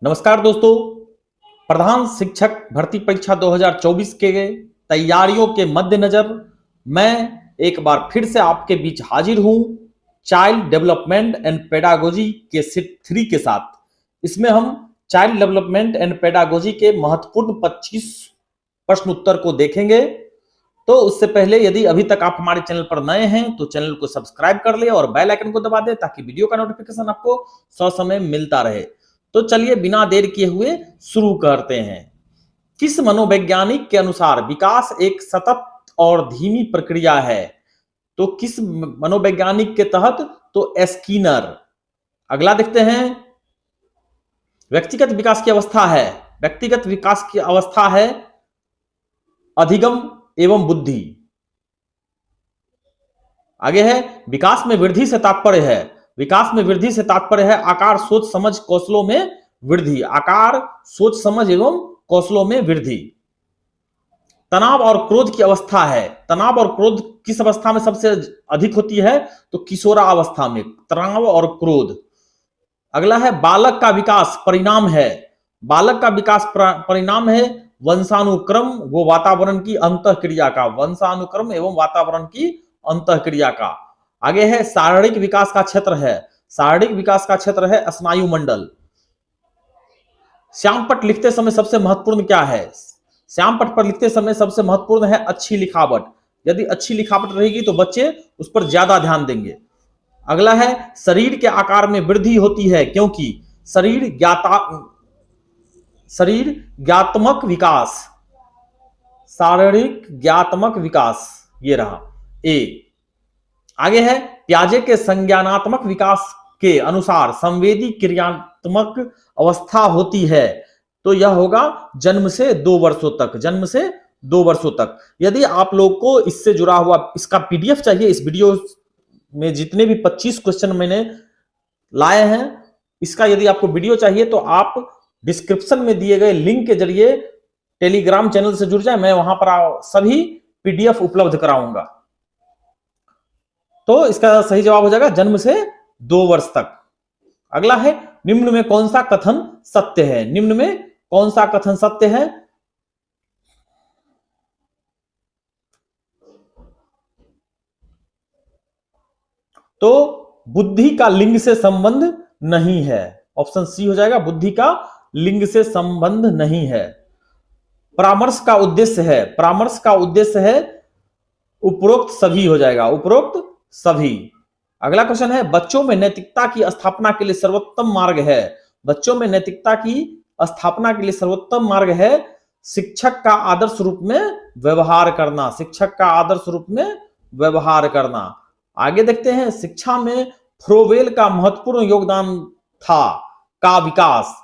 नमस्कार दोस्तों, प्रधान शिक्षक भर्ती परीक्षा 2024 के तैयारियों के मद्देनजर मैं एक बार फिर से आपके बीच हाजिर हूं चाइल्ड डेवलपमेंट एंड पेडागोजी के सेट 3 के साथ। इसमें हम चाइल्ड डेवलपमेंट एंड पेडागोजी के महत्वपूर्ण 25 प्रश्न उत्तर को देखेंगे। तो उससे पहले यदि अभी तक आप हमारे चैनल पर नए हैं तो चैनल को सब्सक्राइब कर ले और बेल आइकन को दबा दे ताकि वीडियो का नोटिफिकेशन आपको ससमय मिलता रहे। तो चलिए बिना देर किए हुए शुरू करते हैं। किस मनोवैज्ञानिक के अनुसार विकास एक सतत और धीमी प्रक्रिया है? तो किस मनोवैज्ञानिक के तहत? तो स्किनर। अगला देखते हैं, व्यक्तिगत विकास की अवस्था है। व्यक्तिगत विकास की अवस्था है अधिगम एवं बुद्धि। आगे है, विकास में वृद्धि से तात्पर्य है। विकास में वृद्धि से तात्पर्य है आकार, सोच, समझ, कौशलों में वृद्धि। आकार, सोच, समझ एवं कौशलों में वृद्धि। तनाव और क्रोध की अवस्था है। तनाव और क्रोध किस अवस्था में सबसे अधिक होती है? तो किशोरावस्था में तनाव और क्रोध। अगला है, बालक का विकास परिणाम है। बालक का विकास परिणाम है वंशानुक्रम व वातावरण की अंतःक्रिया का। वंशानुक्रम एवं वातावरण की अंतःक्रिया का। आगे है, शारीरिक विकास का क्षेत्र है। शारीरिक विकास का क्षेत्र है स्नायु मंडल। श्यामपट्ट लिखते समय सबसे महत्वपूर्ण क्या है? श्यामपट्ट पर लिखते समय सबसे महत्वपूर्ण है अच्छी लिखावट। यदि अच्छी लिखावट रहेगी तो बच्चे उस पर ज्यादा ध्यान देंगे। अगला है, शरीर के आकार में वृद्धि होती है क्योंकि शरीर ज्ञात्मक विकास। शारीरिक ज्ञात्मक विकास ये रहा ए। आगे है, पियाजे के संज्ञानात्मक विकास के अनुसार संवेदी क्रियात्मक अवस्था होती है। तो यह होगा जन्म से 2 वर्षों तक। जन्म से 2 वर्षों तक। यदि आप लोग को इससे जुड़ा हुआ इसका पीडीएफ चाहिए, इस वीडियो में जितने भी 25 क्वेश्चन मैंने लाए हैं, इसका यदि आपको वीडियो चाहिए तो आप डिस्क्रिप्शन में दिए गए लिंक के जरिए टेलीग्राम चैनल से जुड़ जाए। मैं वहां पर सभी पीडीएफ उपलब्ध कराऊंगा। तो इसका सही जवाब हो जाएगा जन्म से 2 वर्ष तक। अगला है, निम्न में कौन सा कथन सत्य है? निम्न में कौन सा कथन सत्य है? तो बुद्धि का लिंग से संबंध नहीं है। ऑप्शन सी हो जाएगा, बुद्धि का लिंग से संबंध नहीं है। परामर्श का उद्देश्य है। परामर्श का उद्देश्य है उपरोक्त सभी हो जाएगा, उपरोक्त सभी। अगला क्वेश्चन है, बच्चों में नैतिकता की स्थापना के लिए सर्वोत्तम मार्ग है। बच्चों में नैतिकता की स्थापना के लिए सर्वोत्तम मार्ग है शिक्षक का आदर्श रूप में व्यवहार करना। शिक्षक का आदर्श रूप में व्यवहार करना। आगे देखते हैं, शिक्षा में फ्रोवेल का महत्वपूर्ण योगदान था का विकास।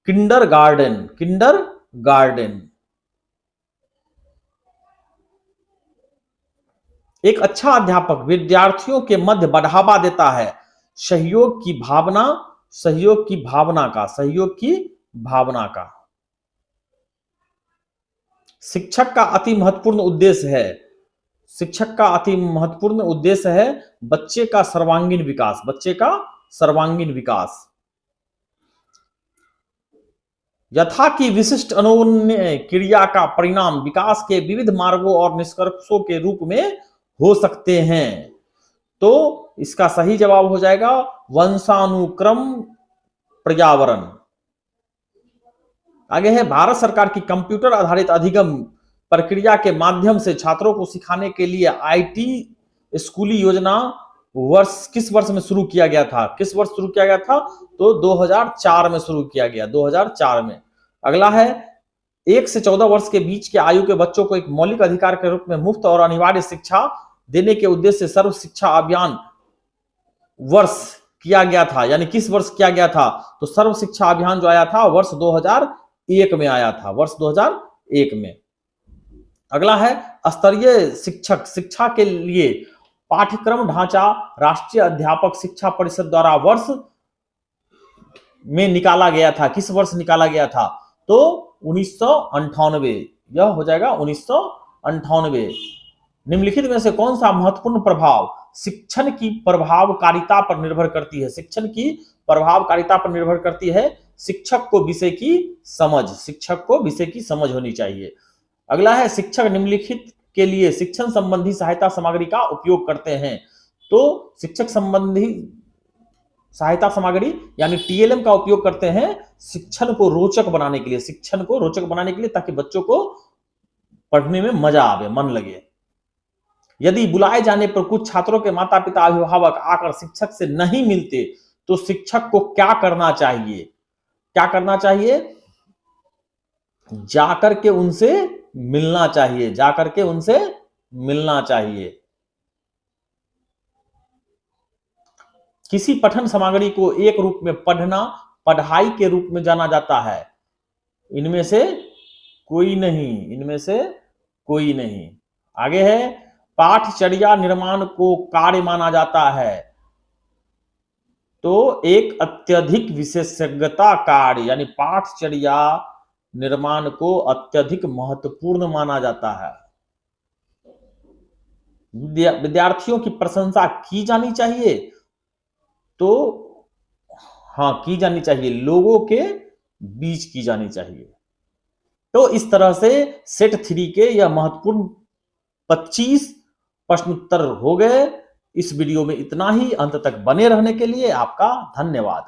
किंडरगार्टन। किंडरगार्टन। एक अच्छा अध्यापक विद्यार्थियों के मध्य बढ़ावा देता है सहयोग की भावना। सहयोग की भावना का। सहयोग की भावना का। शिक्षक का अति महत्वपूर्ण उद्देश्य है। शिक्षक का अति महत्वपूर्ण उद्देश्य है बच्चे का सर्वांगीण विकास। बच्चे का सर्वांगीण विकास। यथा की विशिष्ट अनुन्वय क्रिया का परिणाम विकास के विविध मार्गों और निष्कर्षों के रूप में हो सकते हैं। तो इसका सही जवाब हो जाएगा वंशानुक्रम पर्यावरण। आगे है, भारत सरकार की कंप्यूटर आधारित अधिगम प्रक्रिया के माध्यम से छात्रों को सिखाने के लिए आईटी स्कूली योजना किस वर्ष में शुरू किया गया था? किस वर्ष शुरू किया गया था? तो 2004 में शुरू किया गया, 2004 में। अगला है, 1 से 14 वर्ष के बीच के आयु के बच्चों को एक मौलिक अधिकार के रूप में मुफ्त और अनिवार्य शिक्षा देने के उद्देश्य से सर्व शिक्षा अभियान वर्ष किया गया था। यानी किस वर्ष किया गया था? तो सर्व शिक्षा अभियान जो आया था वर्ष 2001 में आया था। वर्ष 2001 में। अगला है, स्तरीय शिक्षक शिक्षा के लिए पाठ्यक्रम ढांचा राष्ट्रीय अध्यापक शिक्षा परिषद द्वारा वर्ष में निकाला गया था। किस वर्ष निकाला गया था? तो 1998। यह हो जाएगा 1998। निम्नलिखित में से कौन सा महत्वपूर्ण प्रभाव शिक्षण की प्रभावकारिता पर निर्भर करती है? शिक्षण की प्रभावकारिता पर निर्भर करती है शिक्षक को विषय की समझ, शिक्षक को विषय की समझ होनी चाहिए। अगला है शिक्षक निम्नलिखित के लिए शिक्षण संबंधी सहायता सामग्री का उपयोग करते हैं। तो शिक्षक संबंधी सहायता सामग्री यानी टीएलएम का उपयोग करते हैं शिक्षण को रोचक बनाने के लिए, शिक्षण को रोचक बनाने के लिए, ताकि बच्चों को पढ़ने में मजा आवे, मन लगे। यदि बुलाए जाने पर कुछ छात्रों के माता पिता अभिभावक आकर शिक्षक से नहीं मिलते तो शिक्षक को क्या करना चाहिए? क्या करना चाहिए? जाकर के उनसे मिलना चाहिए, जाकर के उनसे मिलना चाहिए। किसी पठन सामग्री को एक रूप में पढ़ना पढ़ाई के रूप में जाना जाता है। इनमें से कोई नहीं, इनमें से कोई नहीं। आगे है पाठचर्या निर्माण को कार्य माना जाता है। तो एक अत्यधिक विशेषज्ञता कार्य यानी पाठचर्या निर्माण को अत्यधिक महत्वपूर्ण माना जाता है। विद्यार्थियों की प्रशंसा की जानी चाहिए। तो हाँ, की जानी चाहिए, लोगों के बीच की जानी चाहिए। तो इस तरह से सेट 3 के यह महत्वपूर्ण 25 प्रश्न उत्तर हो गए। इस वीडियो में इतना ही। अंत तक बने रहने के लिए आपका धन्यवाद।